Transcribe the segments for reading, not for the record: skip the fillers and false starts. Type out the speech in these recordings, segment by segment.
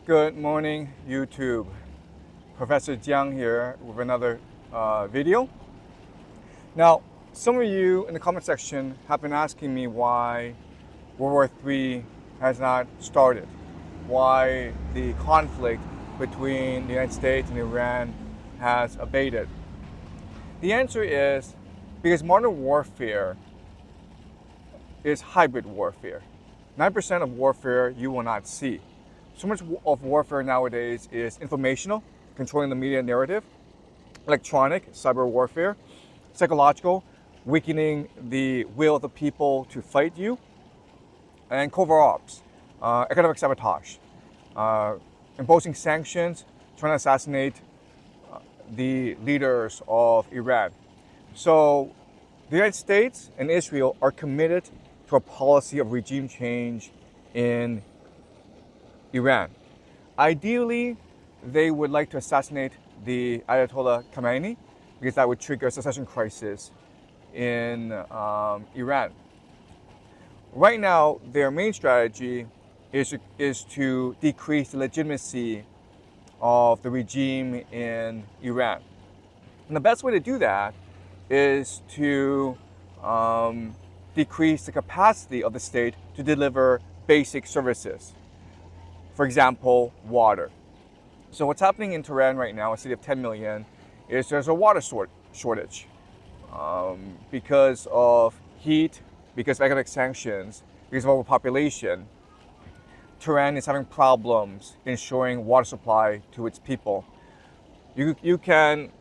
Good morning, YouTube. Professor Jiang here with another video. Now, some of you in the comment section have been asking me why World War III has not started, why the conflict between the United States and Iran has abated. The answer is because modern warfare is hybrid warfare. 9% of warfare you will not see. So much of warfare nowadays is informational, controlling the media narrative, electronic, cyber warfare, psychological, weakening the will of the people to fight you, and covert ops, economic sabotage, imposing sanctions, trying to assassinate the leaders of Iran. So the United States and Israel are committed to a policy of regime change in Iran. Ideally, they would like to assassinate the Ayatollah Khamenei because that would trigger a secession crisis in Iran. Right now, their main strategy is to decrease the legitimacy of the regime in Iran. And the best way to do that is to decrease the capacity of the state to deliver basic services. For example, water. So what's happening in Tehran right now, a city of 10 million, is there's a water shortage because of heat, because of economic sanctions, because of overpopulation. Tehran is having problems ensuring water supply to its people. You can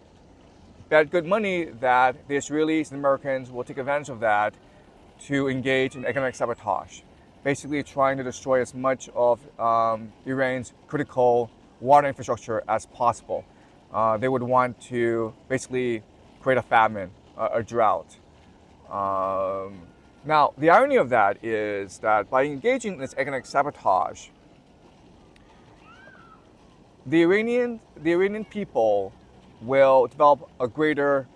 bet good money that the Israelis and Americans will take advantage of that to engage in economic sabotage, basically trying to destroy as much of Iran's critical water infrastructure as possible. They would want to basically create a famine, a drought. Now, the irony of that is that by engaging in this economic sabotage, the Iranian people will develop a greater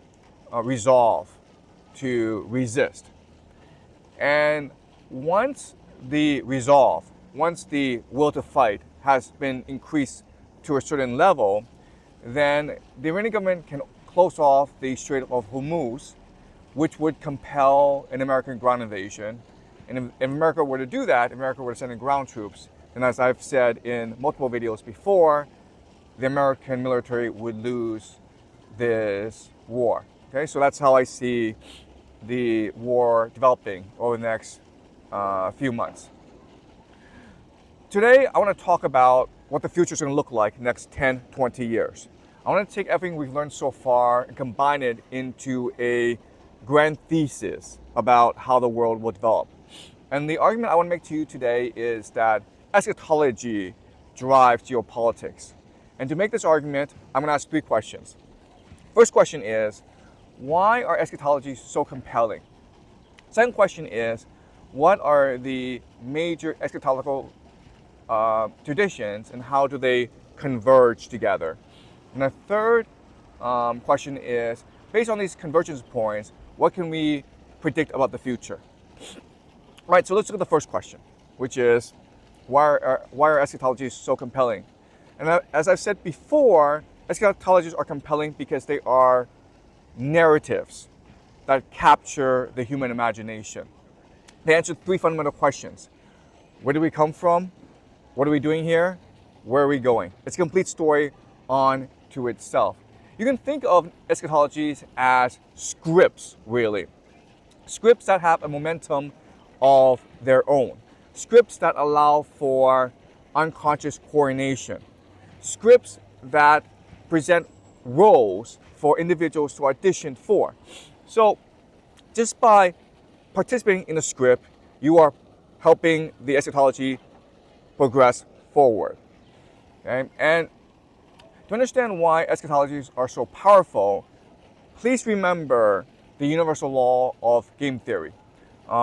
resolve to resist. And once the resolve, once the will to fight has been increased to a certain level, then the Iranian government can close off the Strait of Hormuz, which would compel an American ground invasion. And if America were to do that, America were to send in ground troops, then as I've said in multiple videos before, the American military would lose this war. Okay, so that's how I see the war developing over the next few months. Today, I want to talk about what the future is going to look like next 10, 20 years. I want to take everything we've learned so far and combine it into a grand thesis about how the world will develop. And the argument I want to make to you today is that eschatology drives geopolitics. And to make this argument, I'm going to ask three questions. First question is, why are eschatologies so compelling? Second question is, what are the major eschatological traditions and how do they converge together? And the third question is, based on these convergence points, what can we predict about the future? All right, so let's look at the first question, which is, why are eschatologies so compelling? And as I've said before, eschatologies are compelling because they are narratives that capture the human imagination. They answer three fundamental questions. Where do we come from? What are we doing here? Where are we going? It's a complete story on to itself. You can think of eschatologies as scripts, really. Scripts that have a momentum of their own. Scripts that allow for unconscious coordination. Scripts that present roles for individuals to audition for. So just by participating in a script, you are helping the eschatology progress forward. Okay? And to understand why eschatologies are so powerful, please remember the universal law of game theory.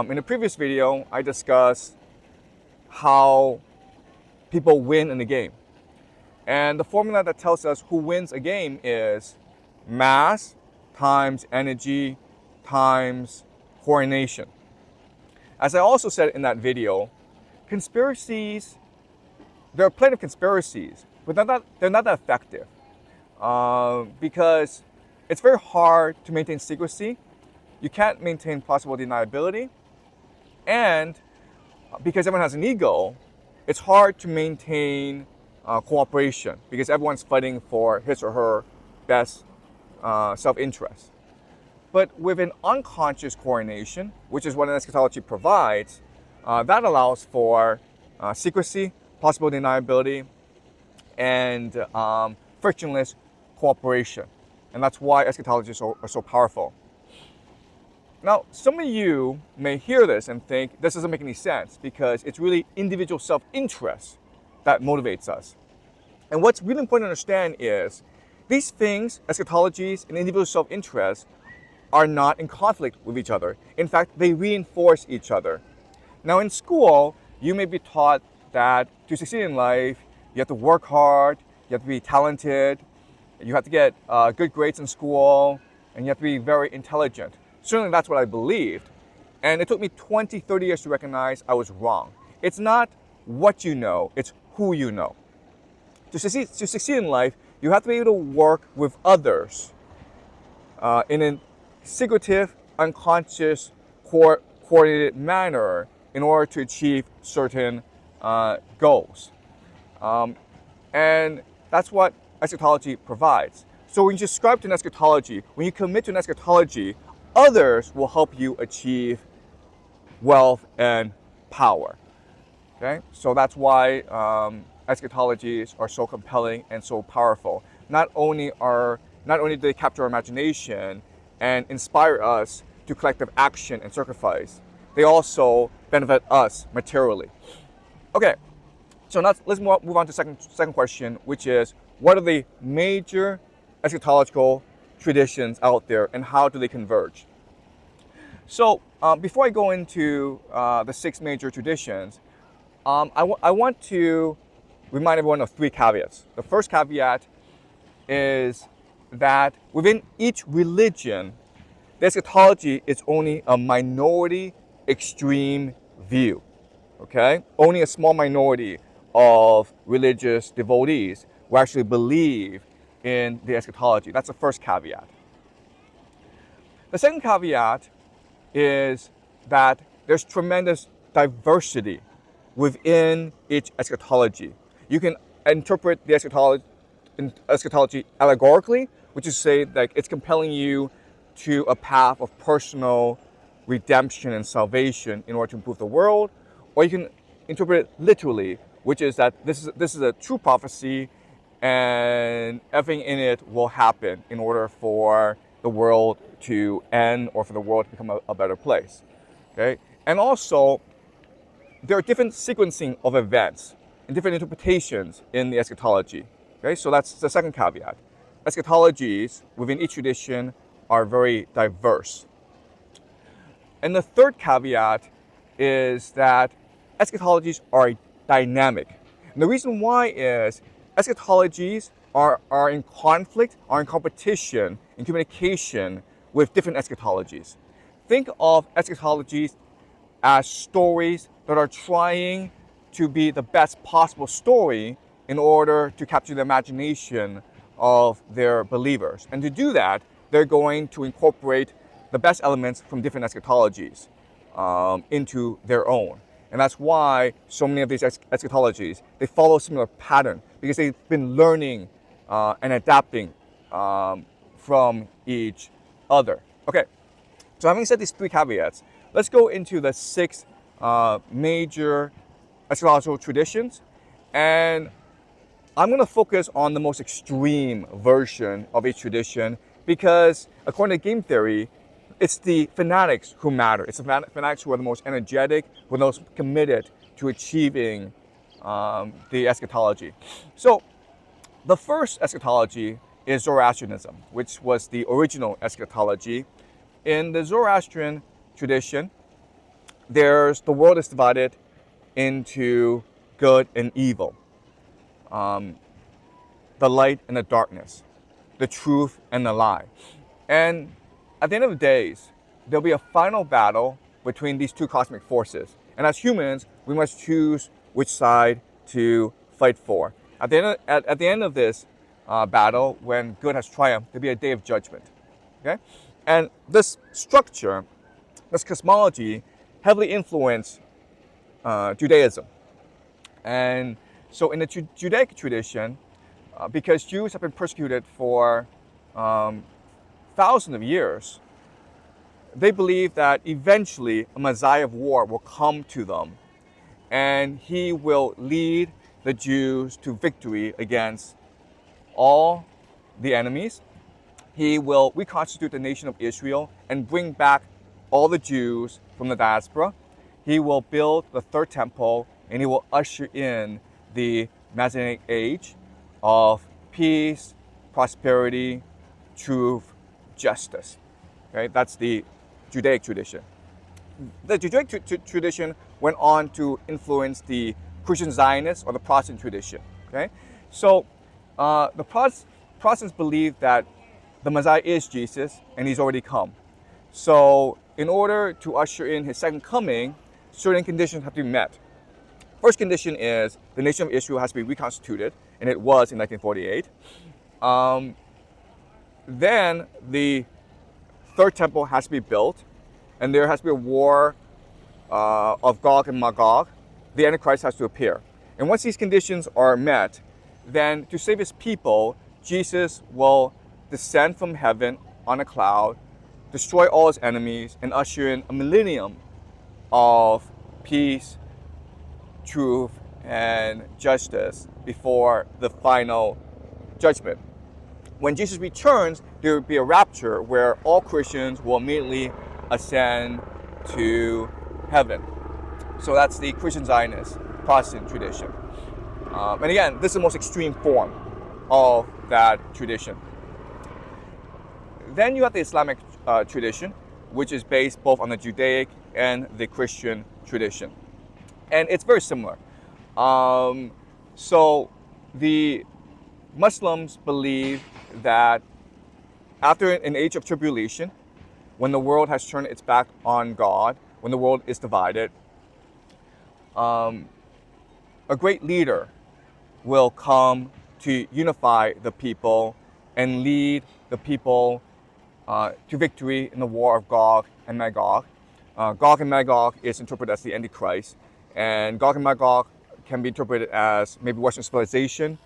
In a previous video, I discussed how people win in the game. And the formula that tells us who wins a game is mass times energy times coordination. As I also said in that video, conspiracies there are plenty of conspiracies, but they're not that effective because it's very hard to maintain secrecy. You can't maintain plausible deniability. And because everyone has an ego, it's hard to maintain cooperation because everyone's fighting for his or her best self-interest. But with an unconscious coordination, which is what an eschatology provides, that allows for secrecy, plausible deniability, and frictionless cooperation. And that's why eschatologies are so powerful. Now, some of you may hear this and think this doesn't make any sense because it's really individual self-interest that motivates us. And what's really important to understand is these things, eschatologies and individual self-interest, are not in conflict with each other. In fact, they reinforce each other. Now, in school, you may be taught that to succeed in life, you have to work hard, you have to be talented, you have to get good grades in school, and you have to be very intelligent. Certainly that's what I believed. And it took me 20, 30 years to recognize I was wrong. It's not what you know, it's who you know. To succeed in life, you have to be able to work with others in a secretive, unconscious, coordinated manner in order to achieve certain goals. And that's what eschatology provides. So when you subscribe to an eschatology, when you commit to an eschatology, others will help you achieve wealth and power. Okay, so that's why eschatologies are so compelling and so powerful. Not only do they capture our imagination and inspire us to collective action and sacrifice, they also benefit us materially. Okay, so now let's move on to second question, which is what are the major eschatological traditions out there and how do they converge? So before I go into the 6 major traditions, I want to remind everyone of 3 caveats. The first caveat is that within each religion, the eschatology is only a minority extreme view. Okay? Only a small minority of religious devotees will actually believe in the eschatology. That's the first caveat. The second caveat is that there's tremendous diversity within each eschatology. You can interpret the eschatology allegorically, which is to say that it's compelling you to a path of personal redemption and salvation in order to improve the world, or you can interpret it literally, which is that this is a true prophecy and everything in it will happen in order for the world to end or for the world to become a better place. Okay? And also, there are different sequencing of events and different interpretations in the eschatology. Okay? So that's the second caveat. Eschatologies within each tradition are very diverse. And the third caveat is that eschatologies are dynamic. And the reason why is eschatologies are in conflict, are in competition, in communication with different eschatologies. Think of eschatologies as stories that are trying to be the best possible story in order to capture the imagination of their believers. And to do that, they're going to incorporate the best elements from different eschatologies into their own. And that's why so many of these eschatologies, they follow a similar pattern because they've been learning and adapting from each other. Okay, so having said these 3 caveats, let's go into the 6 major eschatological traditions. And I'm going to focus on the most extreme version of each tradition because according to game theory, it's the fanatics who matter. It's the fanatics who are the most energetic, who are the most committed to achieving the eschatology. So the first eschatology is Zoroastrianism, which was the original eschatology. In the Zoroastrian tradition, the world is divided into good and evil, the light and the darkness, the truth and the lie. And at the end of the days, there'll be a final battle between these 2 cosmic forces. And as humans, we must choose which side to fight for. At the end of this battle, when good has triumphed, there'll be a day of judgment. Okay? And this structure, this cosmology, heavily influenced Judaism. And so in the Judaic tradition, because Jews have been persecuted for thousands of years, they believe that eventually a Messiah of war will come to them, and he will lead the Jews to victory against all the enemies. He will reconstitute the nation of Israel and bring back all the Jews from the diaspora. He will build the third temple, and he will usher in the Messianic age of peace, prosperity, truth, justice. Okay, that's the Judaic tradition. The Judaic tradition went on to influence the Christian Zionists or the Protestant tradition. Okay, so the Protestants believe that the Messiah is Jesus and he's already come. So in order to usher in his second coming, certain conditions have to be met. First condition is the nation of Israel has to be reconstituted, and it was in 1948. Then the third temple has to be built, and there has to be a war of Gog and Magog. The Antichrist has to appear. And once these conditions are met, then to save his people, Jesus will descend from heaven on a cloud, destroy all his enemies, and usher in a millennium of peace, truth, and justice before the final judgment. When Jesus returns, there will be a rapture where all Christians will immediately ascend to heaven. So that's the Christian Zionist Protestant tradition. And again, this is the most extreme form of that tradition. Then you have the Islamic tradition, which is based both on the Judaic and the Christian tradition. And it's very similar. So the Muslims believe that after an age of tribulation, when the world has turned its back on God, when the world is divided, a great leader will come to unify the people and lead the people to victory in the war of Gog and Magog. Gog and Magog is interpreted as the Antichrist, and Gog and Magog can be interpreted as maybe Western civilization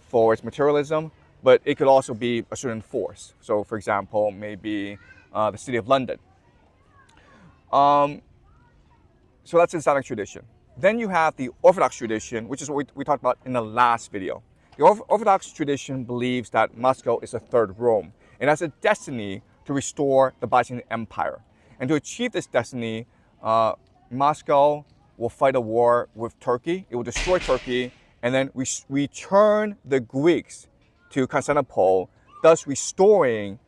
for its materialism, but it could also be a certain force. So, for example, maybe the city of London. So that's the Islamic tradition. Then you have the Orthodox tradition, which is what we talked about in the last video. The Orthodox tradition believes that Moscow is a third Rome and has a destiny to restore the Byzantine Empire. And to achieve this destiny, Moscow will fight a war with Turkey. It will destroy Turkey and then return the Greeks to Constantinople, thus restoring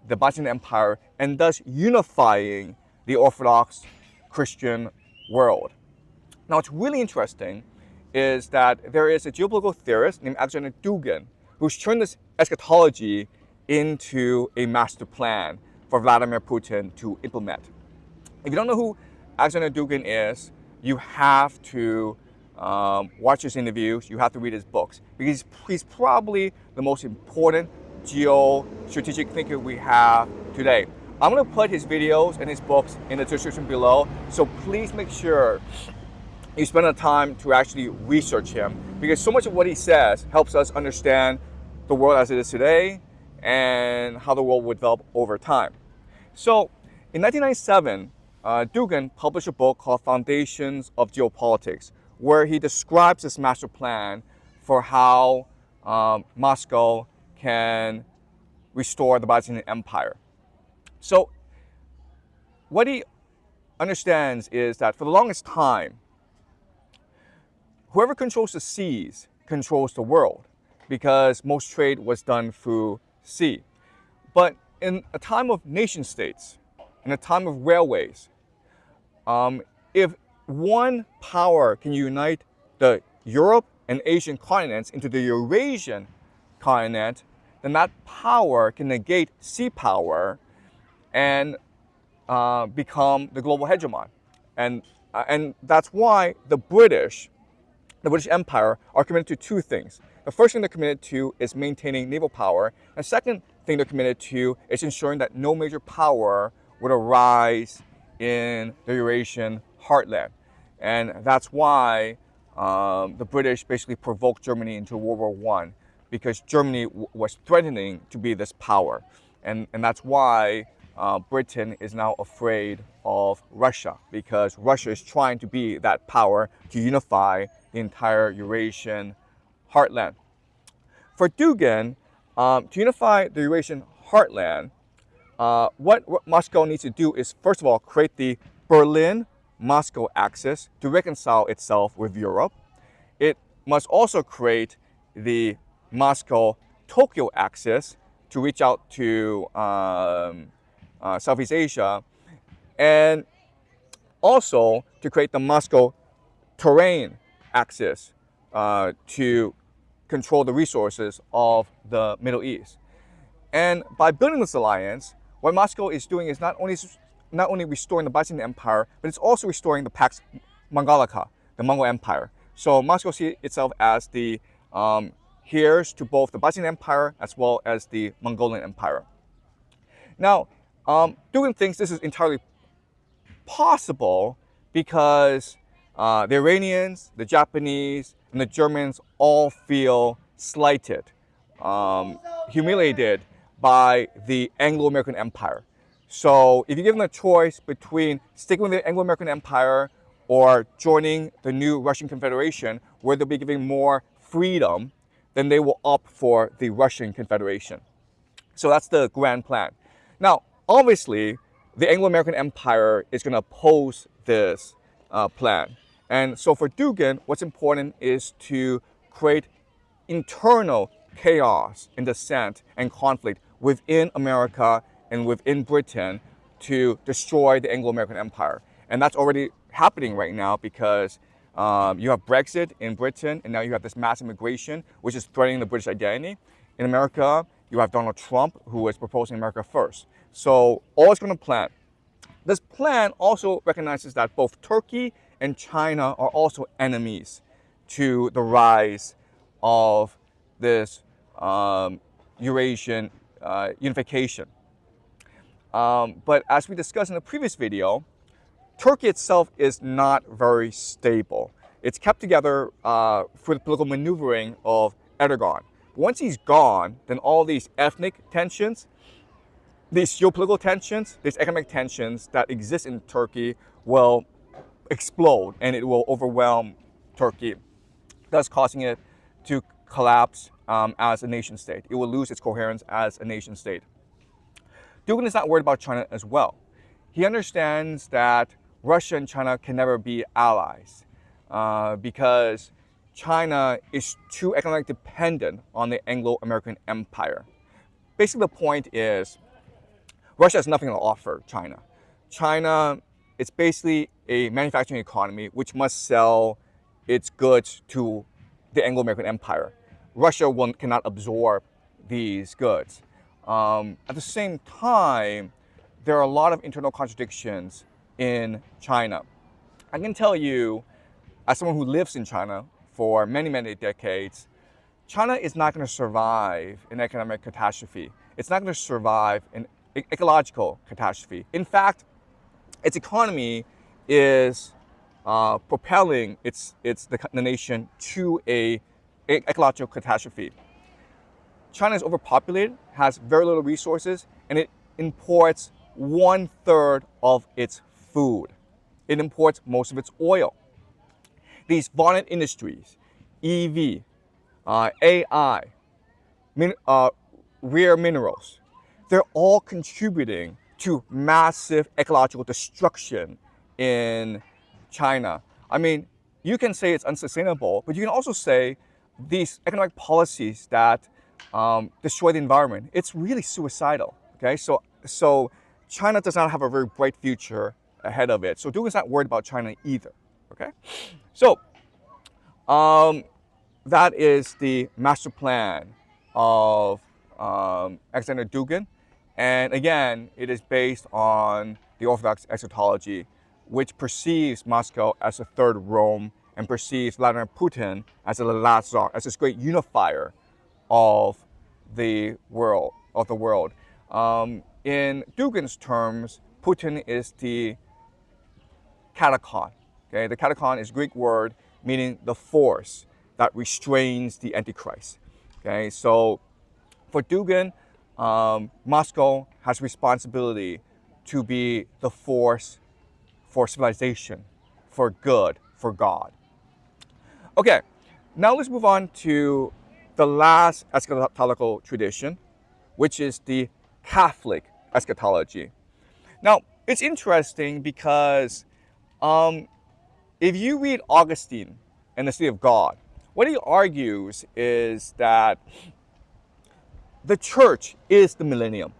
the Byzantine Empire and thus unifying the Orthodox Christian world. Now, what's really interesting is that there is a geopolitical theorist named Alexander Dugin who's turned this eschatology into a master plan for Vladimir Putin to implement. If you don't know who Alexander Dugin is, you have to watch his interviews, you have to read his books, because he's probably the most important geo-strategic thinker we have today. I'm going to put his videos and his books in the description below, so please make sure you spend the time to actually research him, because so much of what he says helps us understand the world as it is today and how the world will develop over time. So in 1997, Dugin published a book called Foundations of Geopolitics, where he describes this master plan for how Moscow can restore the Byzantine Empire. So what he understands is that for the longest time, whoever controls the seas controls the world, because most trade was done through sea. But in a time of nation states, in a time of railways, if one power can unite the Europe and Asian continents into the Eurasian continent, then that power can negate sea power and become the global hegemon. And that's why the British the British Empire are committed to two things. The first thing they're committed to is maintaining naval power. And the second thing they're committed to is ensuring that no major power would arise in the Eurasian heartland. And that's why the British basically provoked Germany into World War I, because Germany was threatening to be this power. And that's why Britain is now afraid of Russia, because Russia is trying to be that power to unify the entire Eurasian heartland. For Dugin, to unify the Eurasian heartland, what Moscow needs to do is, first of all, create the Berlin-Moscow axis to reconcile itself with Europe. It must also create the Moscow-Tokyo axis to reach out to Southeast Asia, and also to create the Moscow terrain axis to control the resources of the Middle East. And by building this alliance, what Moscow is doing is not only restoring the Byzantine Empire, but it's also restoring the Pax Mongolica, the Mongol Empire. So Moscow sees itself as the heirs to both the Byzantine Empire as well as the Mongolian Empire. Now, Dugin thinks this is entirely possible because the Iranians, the Japanese, and the Germans all feel slighted, humiliated by the Anglo-American Empire. So if you give them a choice between sticking with the Anglo-American Empire or joining the new Russian Confederation, where they'll be giving more freedom, then they will opt for the Russian Confederation. So that's the grand plan. Now, obviously, the Anglo-American Empire is going to oppose this plan. And so for Dugin, what's important is to create internal chaos and dissent and conflict within America and within Britain to destroy the Anglo-American Empire. And that's already happening right now because you have Brexit in Britain, and now you have this mass immigration, which is threatening the British identity. In America, you have Donald Trump, who is proposing America first. So all is going to plan. This plan also recognizes that both Turkey and China are also enemies to the rise of this Eurasian unification. But as we discussed in the previous video, Turkey itself is not very stable. It's kept together for the political maneuvering of Erdogan. Once he's gone, then all these ethnic tensions, these geopolitical tensions, these economic tensions that exist in Turkey will explode, and it will overwhelm Turkey, thus causing it to collapse as a nation state. It will lose its coherence as a nation state. Dugin is not worried about China as well. He understands that Russia and China can never be allies because China is too economically dependent on the Anglo-American Empire. Basically, the point is Russia has nothing to offer China. China, it's basically a manufacturing economy which must sell its goods to the Anglo-American Empire. Russia cannot absorb these goods. At the same time, there are a lot of internal contradictions in China. I can tell you, as someone who lives in China for many, many decades, China is not going to survive an economic catastrophe. It's not going to survive an ecological catastrophe. In fact, its economy is propelling the nation to an ecological catastrophe. China is overpopulated, has very little resources, and it imports 1/3 of its food. It imports most of its oil. These vaunted industries, EV, AI, rare minerals, they're all contributing to massive ecological destruction in China. I mean, you can say it's unsustainable, but you can also say these economic policies that destroy the environment, it's really suicidal. Okay, so China does not have a very bright future ahead of it. So Dugin is not worried about China either. Okay, so that is the master plan of Alexander Dugin, and again, it is based on the Orthodox eschatology, which perceives Moscow as a third Rome and perceives Vladimir Putin as the last czar, as this great unifier of the world. In Dugin's terms, Putin is the Katechon. Okay, the Katechon is a Greek word meaning the force that restrains the Antichrist. Okay, so for Dugin, Moscow has responsibility to be the force for civilization, for good, for God. Okay, now let's move on to the last eschatological tradition, which is the Catholic eschatology. Now, it's interesting because if you read Augustine and the City of God, what he argues is that the church is the millennium.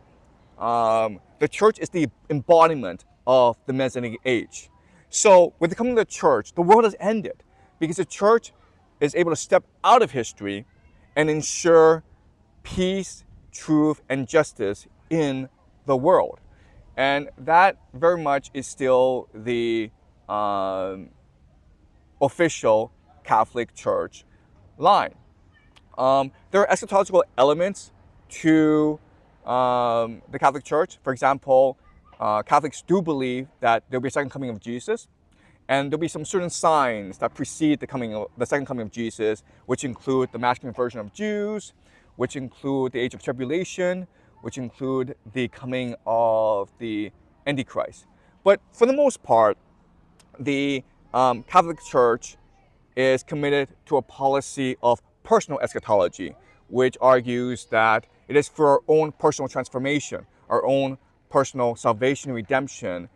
The church is the embodiment of the Messianic age. So with the coming of the church, the world has ended because the church is able to step out of history and ensure peace, truth, and justice in the world. And that very much is still the official Catholic Church line. There are eschatological elements to the Catholic Church. For example, Catholics do believe that there'll be a second coming of Jesus, and there'll be some certain signs that precede the second coming of Jesus, which include the mass conversion of Jews, which include the age of tribulation, which include the coming of the Antichrist. But for the most part, the Catholic Church is committed to a policy of personal eschatology, which argues that it is for our own personal transformation, our own personal salvation and redemption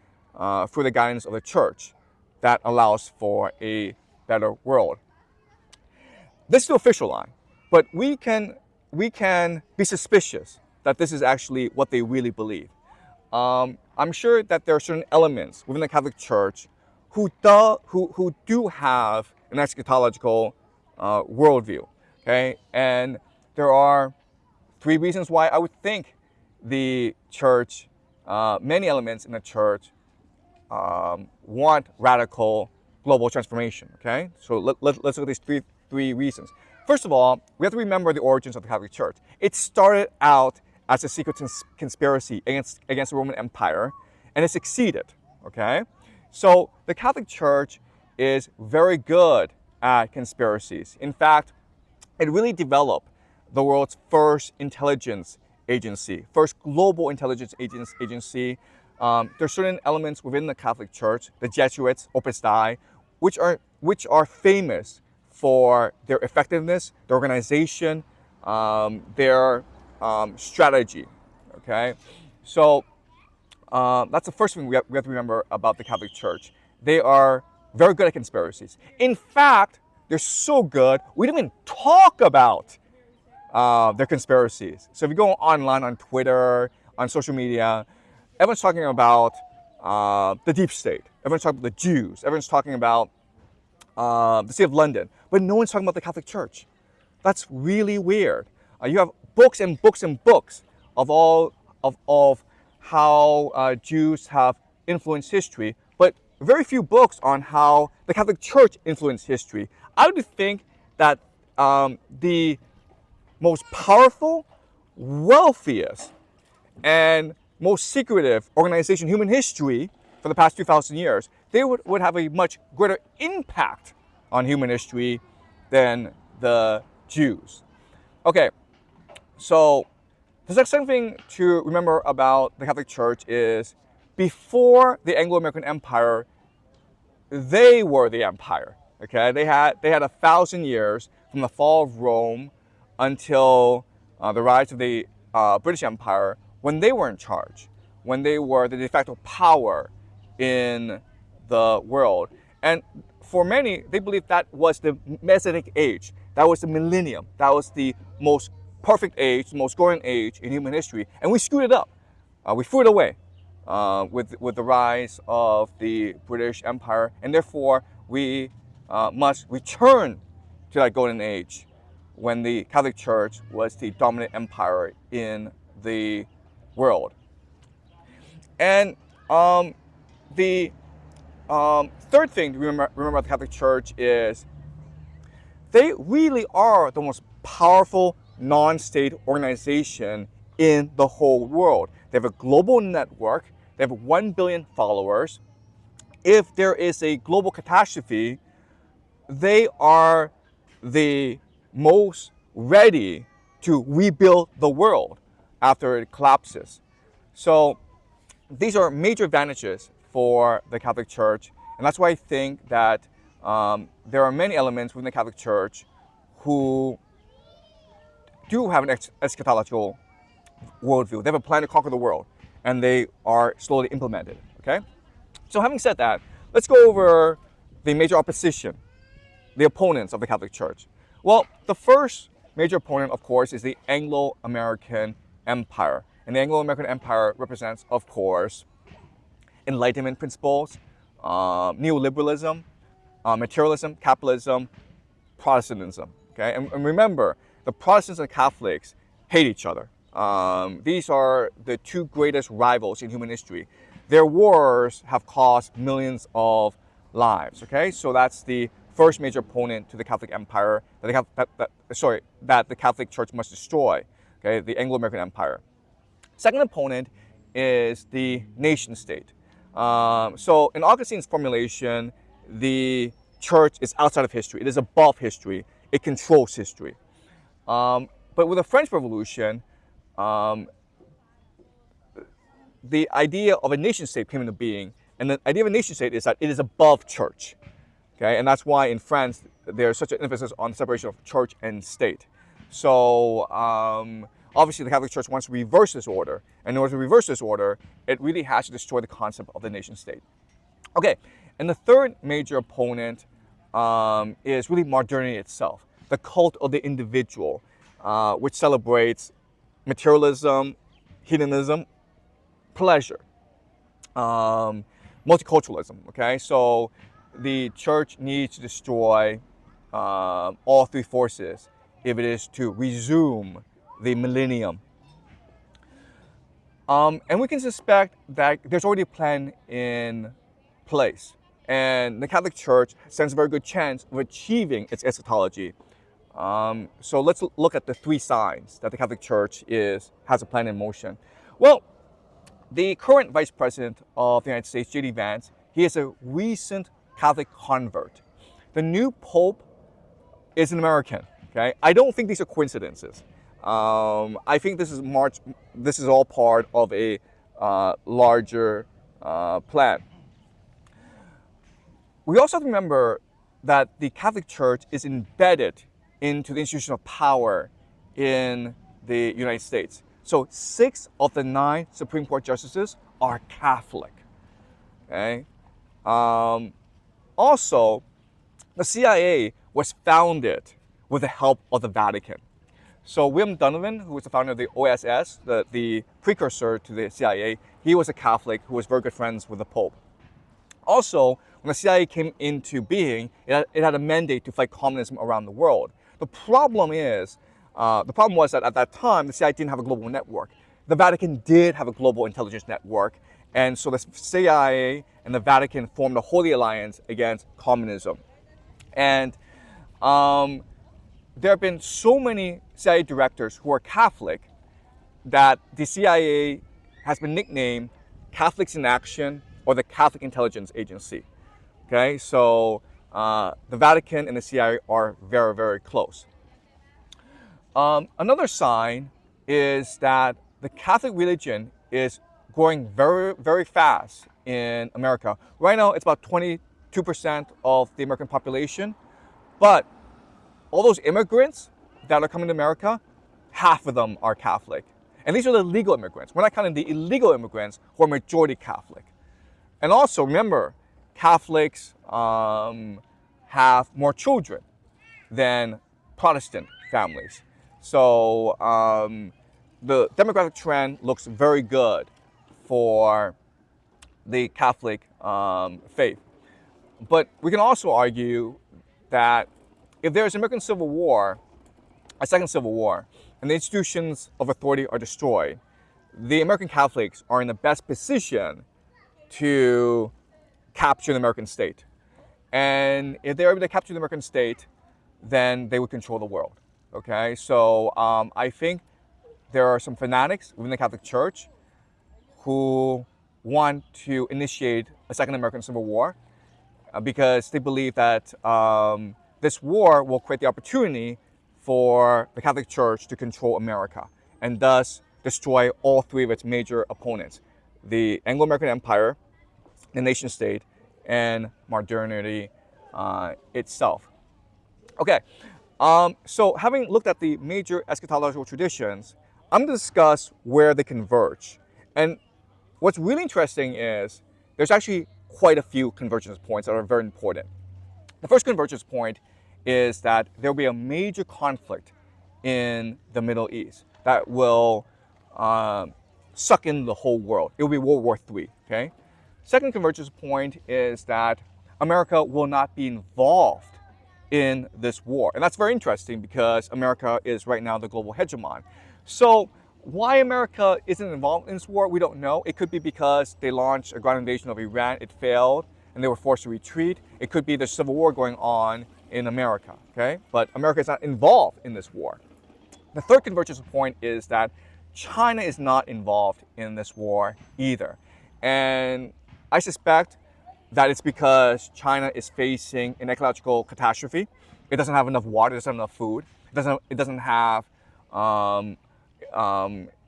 through the guidance of the church that allows for a better world. This is the official line, but we can be suspicious that this is actually what they really believe. I'm sure that there are certain elements within the Catholic Church who do have an eschatological worldview. Okay, and there are three reasons why I would think the church, many elements in the church, want radical global transformation. Okay, so let's look at these three reasons. First of all, we have to remember the origins of the Catholic Church. It started out as a secret conspiracy against the Roman Empire, and it succeeded. Okay, so the Catholic Church is very good at conspiracies. In fact, it really developed the world's first intelligence agency, first global intelligence agency. There's certain elements within the Catholic Church, the Jesuits, Opus Dei, which are famous for their effectiveness, their organization, their strategy. Okay, so that's the first thing we have to remember about the Catholic Church. They are very good at conspiracies. In fact, they're so good, we don't even talk about their conspiracies. So if you go online on Twitter, on social media, everyone's talking about the deep state. Everyone's talking about the Jews. Everyone's talking about the City of London. But no one's talking about the Catholic Church. That's really weird. You have books and books and books of how Jews have influenced history, but very few books on how the Catholic Church influenced history. I would think that the most powerful, wealthiest, and most secretive organization in human history for the past 2,000 years, they would have a much greater impact on human history than the Jews. Okay, so the second thing to remember about the Catholic Church is before the Anglo-American Empire, they were the empire. Okay, they had 1,000 years from the fall of Rome until the rise of the British Empire, when they were in charge, when they were the de facto power in the world. And for many, they believed that was the Messianic age. That was the millennium. That was the most perfect age, the most glorious age in human history. And we screwed it up. We threw it away with the rise of the British Empire. And therefore, we must return to that golden age when the Catholic Church was the dominant empire in the world. And the Third thing to remember about the Catholic Church is they really are the most powerful non-state organization in the whole world. They have a global network. They have 1 billion followers. If there is a global catastrophe, they are the most ready to rebuild the world after it collapses. So these are major advantages for the Catholic Church, and that's why I think that there are many elements within the Catholic Church who do have an eschatological worldview. They have a plan to conquer the world, and they are slowly implemented. Okay. So having said that, let's go over the major opposition, the opponents of the Catholic Church. Well, the first major opponent, of course, is the Anglo-American Empire. And the Anglo-American Empire represents, of course, Enlightenment principles, neoliberalism, materialism, capitalism, Protestantism. Okay, and remember, the Protestants and Catholics hate each other. These are the two greatest rivals in human history. Their wars have cost millions of lives. Okay, so that's the first major opponent to the Catholic Empire that the Catholic Church must destroy. Okay, the Anglo-American Empire. Second opponent is the nation state. So in Augustine's formulation, the church is outside of history. It is above history. It controls history. But with the French Revolution, the idea of a nation state came into being. And the idea of a nation state is that it is above church. Okay? And that's why in France, there's such an emphasis on separation of church and state. So obviously the Catholic Church wants to reverse this order. And in order to reverse this order, it really has to destroy the concept of the nation state. Okay, and the third major opponent is really modernity itself, the cult of the individual, which celebrates materialism, hedonism, pleasure, multiculturalism. Okay, so the church needs to destroy all three forces if it is to resume the millennium. And we can suspect that there's already a plan in place. And the Catholic Church stands a very good chance of achieving its eschatology. So let's look at the three signs that the Catholic Church has a plan in motion. Well, the current Vice President of the United States, J.D. Vance, he is a recent Catholic convert. The new Pope is an American. Okay, I don't think these are coincidences. I think this is all part of a larger plan. We also have to remember that the Catholic Church is embedded into the institution of power in the United States. So 6 of the 9 Supreme Court justices are Catholic. Okay. Also, the CIA was founded with the help of the Vatican. So William Donovan, who was the founder of the OSS, the precursor to the CIA, he was a Catholic who was very good friends with the Pope. Also, when the CIA came into being, it had a mandate to fight communism around the world. The problem was that at that time, the CIA didn't have a global network. The Vatican did have a global intelligence network, and so the CIA and the Vatican formed a holy alliance against communism. And there have been so many CIA directors who are Catholic that the CIA has been nicknamed Catholics in Action or the Catholic Intelligence Agency. Okay, so the Vatican and the CIA are very, very close. Another sign is that the Catholic religion is growing very, very fast in America. Right now, it's about 22% of the American population, but all those immigrants that are coming to America, half of them are Catholic. And these are the legal immigrants. We're not counting the illegal immigrants who are majority Catholic. And also, remember, Catholics have more children than Protestant families. So the demographic trend looks very good for the Catholic faith. But we can also argue that if there's an American Civil War, a second Civil War, and the institutions of authority are destroyed, the American Catholics are in the best position to capture the American state. And if they're able to capture the American state, then they would control the world. Okay, so I think there are some fanatics within the Catholic Church who want to initiate a second American Civil War because they believe that this war will create the opportunity for the Catholic Church to control America and thus destroy all three of its major opponents: the Anglo-American Empire, the nation state, and modernity itself. Okay, so having looked at the major eschatological traditions, I'm going to discuss where they converge. And what's really interesting is there's actually quite a few convergence points that are very important. The first convergence point is that there will be a major conflict in the Middle East that will suck in the whole world. It will be World War III, okay? Second convergence point is that America will not be involved in this war. And that's very interesting because America is right now the global hegemon. So why America isn't involved in this war, we don't know. It could be because they launched a ground invasion of Iran, it failed, and they were forced to retreat. It could be there's civil war going on in America, okay? But America is not involved in this war. The third convergence point is that China is not involved in this war either. And I suspect that it's because China is facing an ecological catastrophe. It doesn't have enough water, it doesn't have enough food, it doesn't have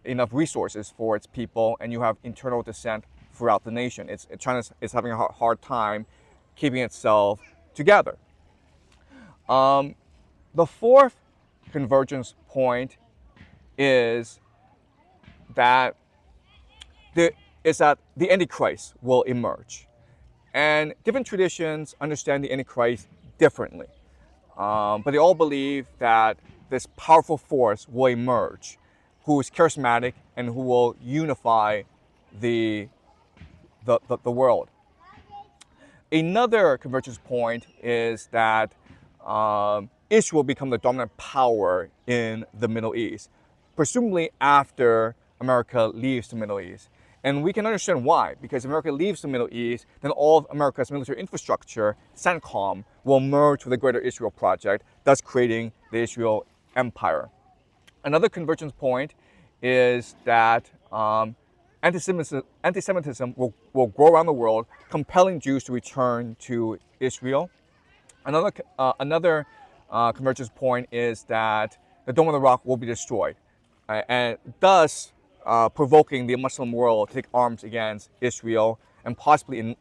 enough resources for its people, and you have internal dissent throughout the nation. China is having a hard time keeping itself together. The fourth convergence point is that the Antichrist will emerge. And different traditions understand the Antichrist differently. But they all believe that this powerful force will emerge, who is charismatic and who will unify the world. Another convergence point is that Israel will become the dominant power in the Middle East, presumably after America leaves the Middle East. And we can understand why, because if America leaves the Middle East, then all of America's military infrastructure, CENTCOM, will merge with the Greater Israel Project, thus creating the Israel Empire. Another convergence point is that anti-Semitism will grow around the world, compelling Jews to return to Israel. Another convergence point is that the Dome of the Rock will be destroyed, and thus provoking the Muslim world to take arms against Israel and possibly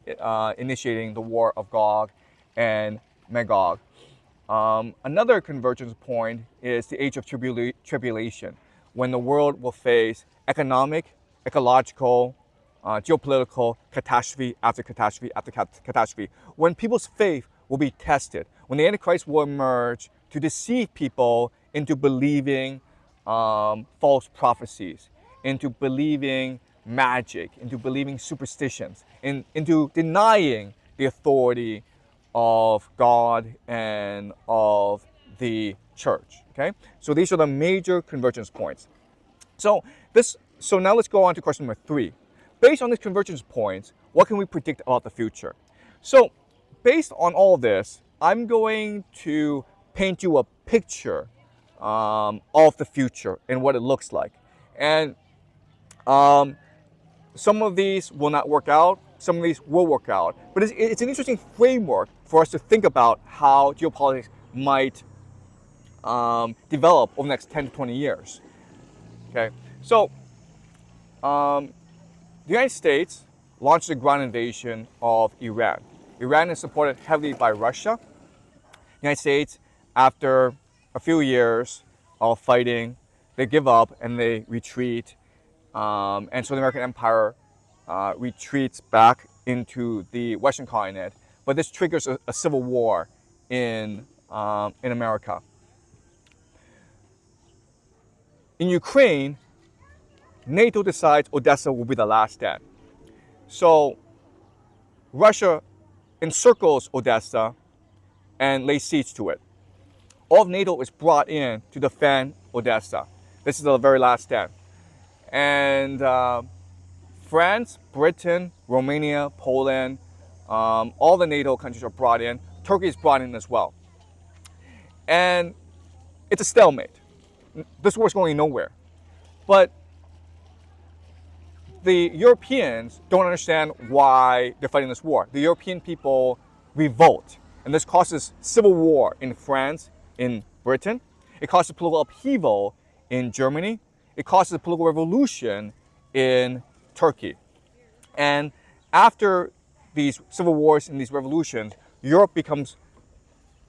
initiating the war of Gog and Magog. Another convergence point is the age of tribulation, when the world will face economic, ecological, geopolitical catastrophe after catastrophe after catastrophe, when people's faith will be tested, when the Antichrist will emerge to deceive people into believing false prophecies, into believing magic, into believing superstitions, into denying the authority of God and of the church. Okay, so these are the major convergence points. So now let's go on to question number 3. Based on these convergence points, what can we predict about the future? So based on all this, I'm going to paint you a picture of the future and what it looks like. And some of these will not work out, some of these will work out. But it's an interesting framework for us to think about how geopolitics might develop over the next 10 to 20 years. Okay, so the United States launched a ground invasion of Iran. Iran is supported heavily by Russia. The United States, after a few years of fighting, they give up and they retreat. And so the American empire retreats back into the Western continent. But this triggers a civil war in America. In Ukraine, NATO decides Odessa will be the last stand. So Russia encircles Odessa and lays siege to it. All of NATO is brought in to defend Odessa. This is the very last stand. And France, Britain, Romania, Poland, All the NATO countries are brought in. Turkey is brought in as well. And it's a stalemate. This war is going nowhere. But the Europeans don't understand why they're fighting this war. The European people revolt. And this causes civil war in France, in Britain. It causes political upheaval in Germany. It causes a political revolution in Turkey. And after these civil wars and these revolutions, Europe becomes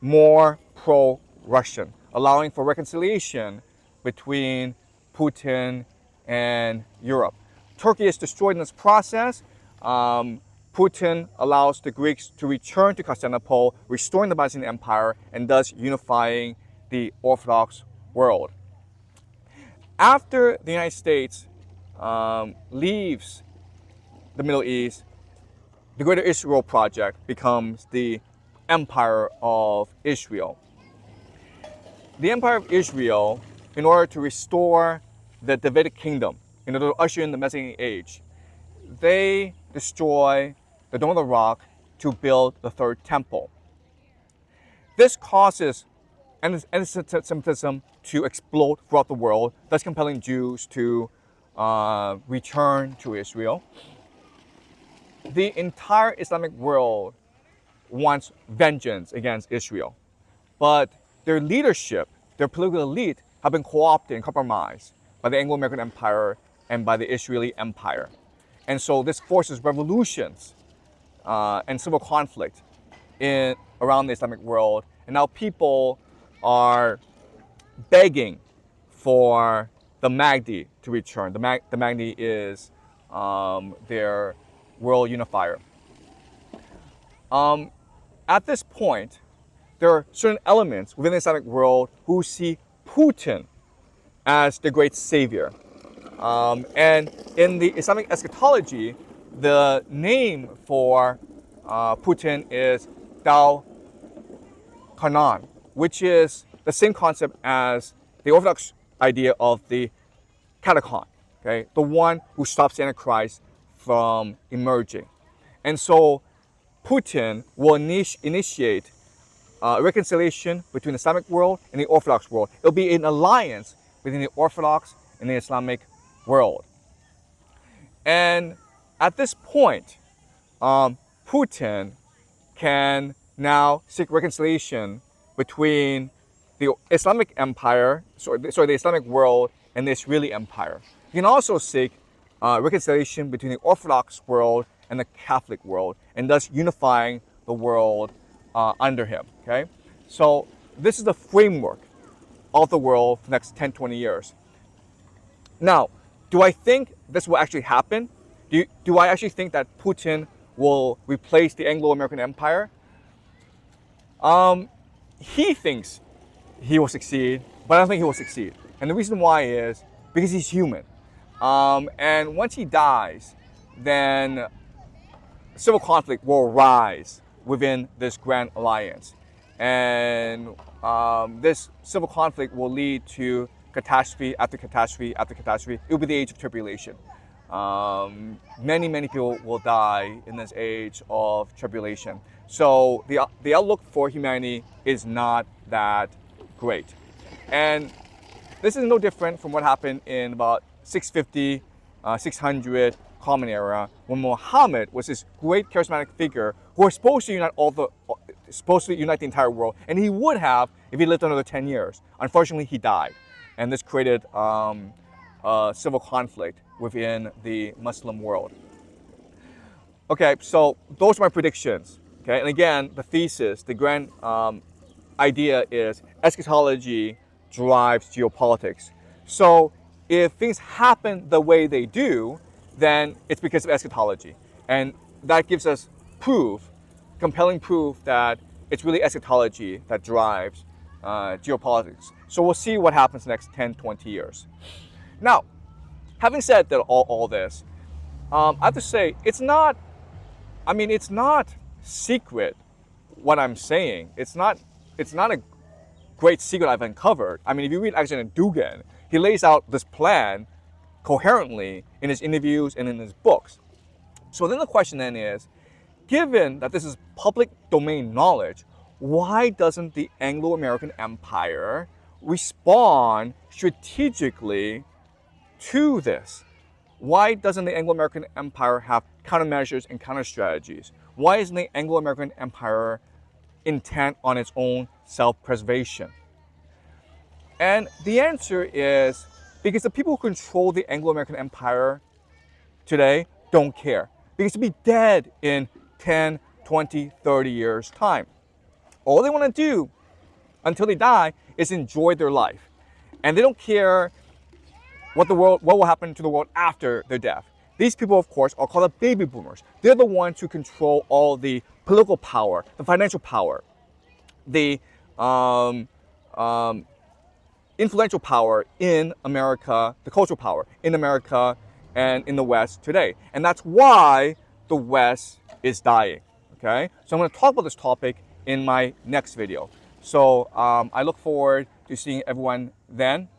more pro-Russian, allowing for reconciliation between Putin and Europe. Turkey is destroyed in this process. Putin allows the Greeks to return to Constantinople, restoring the Byzantine Empire, and thus unifying the Orthodox world. After the United States leaves the Middle East, the Greater Israel Project becomes the Empire of Israel. The Empire of Israel, in order to restore the Davidic kingdom, in order to usher in the Messianic age, they destroy the Dome of the Rock to build the third temple. This causes anti-Semitism to explode throughout the world, thus compelling Jews to return to Israel. The entire Islamic world wants vengeance against Israel, but their leadership, their political elite, have been co-opted and compromised by the Anglo-American Empire and by the Israeli Empire. And so this forces revolutions and civil conflict around the Islamic world. And now people are begging for the Mahdi to return. The Mahdi is their world unifier. At this point, there are certain elements within the Islamic world who see Putin as the great savior. And in the Islamic eschatology, the name for Putin is Dhul Qarnan, which is the same concept as the Orthodox idea of the Katechon, okay? The one who stops the Antichrist from emerging. And so Putin will initiate reconciliation between the Islamic world and the Orthodox world. It'll be an alliance between the Orthodox and the Islamic world. And at this point, Putin can now seek reconciliation between the Islamic Empire, the Islamic world, and the Israeli Empire. He can also seek reconciliation between the Orthodox world and the Catholic world, and thus unifying the world under him. Okay, so this is the framework of the world for the next 10, 20 years. Now, do I think this will actually happen? Do I actually think that Putin will replace the Anglo-American Empire? He thinks he will succeed, but I don't think he will succeed. And the reason why is because he's human. And once he dies, then civil conflict will arise within this grand alliance. And this civil conflict will lead to catastrophe after catastrophe after catastrophe. It will be the age of tribulation. Many, many people will die in this age of tribulation. So the outlook for humanity is not that great. And this is no different from what happened in about 650, 600 Common Era, when Muhammad was this great charismatic figure who was supposed to unite the entire world, and he would have if he lived another 10 years. Unfortunately, he died, and this created civil conflict within the Muslim world. Okay, so those are my predictions. Okay, and again, the thesis, the grand idea is eschatology drives geopolitics. So if things happen the way they do, then it's because of eschatology. And that gives us proof, compelling proof, that it's really eschatology that drives geopolitics. So we'll see what happens next 10, 20 years. Now, having said that, all this, I have to say, it's not secret what I'm saying. It's not a great secret I've uncovered. I mean, if you read Alexander Dugin, he lays out this plan coherently in his interviews and in his books. So then the question then is, given that this is public domain knowledge, why doesn't the Anglo-American Empire respond strategically to this? Why doesn't the Anglo-American Empire have countermeasures and counter-strategies? Why isn't the Anglo-American Empire intent on its own self-preservation? And the answer is because the people who control the Anglo-American Empire today don't care. Because to be dead in 10, 20, 30 years' time. All they want to do until they die is enjoy their life. And they don't care what will happen to the world after their death. These people, of course, are called the baby boomers. They're the ones who control all the political power, the financial power, the influential power in America, the cultural power in America and in the West today. And that's why the West is dying, okay? So I'm going to talk about this topic in my next video. So I look forward to seeing everyone then.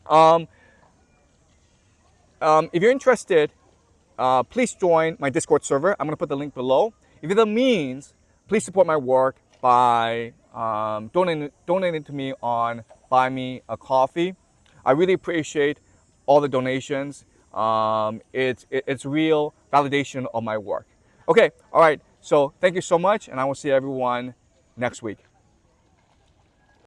If you're interested, please join my Discord server. I'm going to put the link below. If you have the means, please support my work by donating to me on Buy Me a Coffee. I really appreciate all the donations. It's real validation of my work. Okay, all right. So thank you so much, and I will see everyone next week.